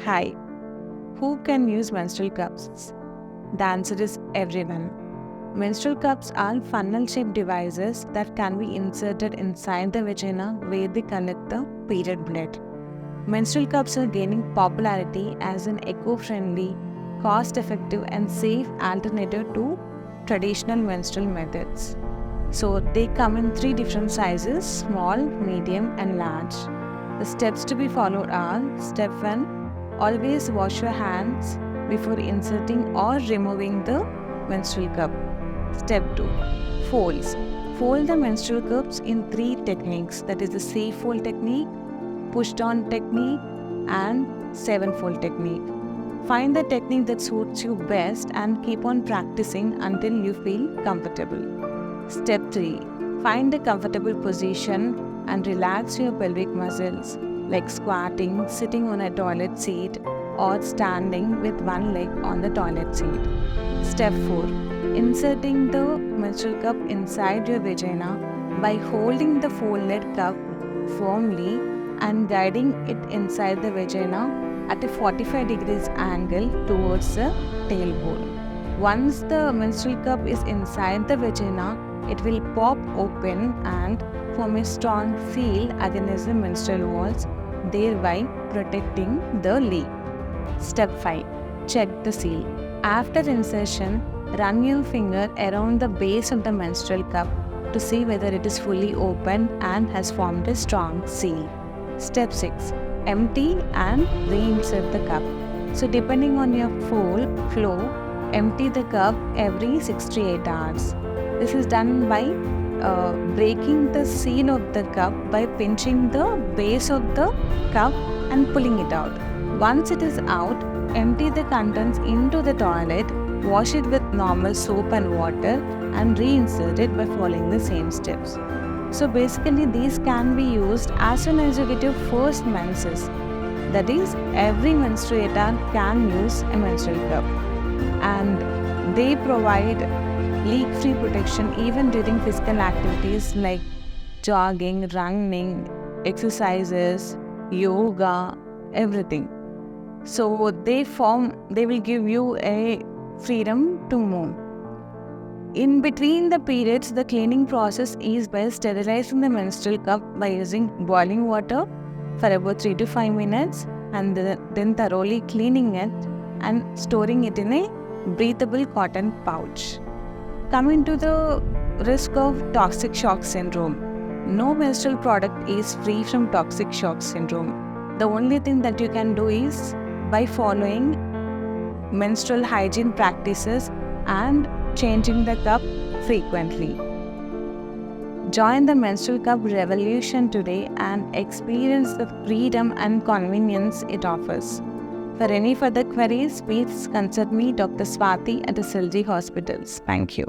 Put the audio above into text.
Hi, who can use menstrual cups? The answer is everyone. Menstrual cups are funnel-shaped devices that can be inserted inside the vagina where they collect the period blood. Menstrual cups are gaining popularity as an eco-friendly, cost-effective and safe alternative to traditional menstrual methods. So they come in 3 different sizes: small, medium and large. The steps to be followed are: Step 1. Always wash your hands before inserting or removing the menstrual cup. Step 2. Folds. Fold the menstrual cups in 3 techniques, that is the safe fold technique, push down technique and 7-fold technique. Find the technique that suits you best and keep on practicing until you feel comfortable. Step 3. Find a comfortable position and relax your pelvic muscles like squatting, sitting on a toilet seat or standing with one leg on the toilet seat. Step 4. Inserting the menstrual cup inside your vagina by holding the folded cup firmly and guiding it inside the vagina at a 45 degrees angle towards the tailbone. Once the menstrual cup is inside the vagina, it will pop open and form a strong seal against the menstrual walls, thereby protecting the leak. Step 5. Check the seal. After insertion, run your finger around the base of the menstrual cup to see whether it is fully open and has formed a strong seal. Step 6. Empty and reinsert the cup. So depending on your flow, empty the cup every 6 to 8 hours. This is done by breaking the seal of the cup by pinching the base of the cup and pulling it out. Once it is out, empty the contents into the toilet, wash it with normal soap and water and reinsert it by following the same steps. So basically these can be used as soon as you get your first menses. That is, every menstruator can use a menstrual cup, and they provide leak-free protection even during physical activities like jogging, running, exercises, yoga, everything. So they will give you a freedom to move. In between the periods, the cleaning process is by sterilizing the menstrual cup by using boiling water for about 3 to 5 minutes and then thoroughly cleaning it and storing it in a breathable cotton pouch. Coming to the risk of toxic shock syndrome. No menstrual product is free from toxic shock syndrome. The only thing that you can do is by following menstrual hygiene practices and changing the cup frequently. Join the menstrual cup revolution today and experience the freedom and convenience it offers. For any further queries, please consult me, Dr. Swathi at SLG Hospitals. Thank you.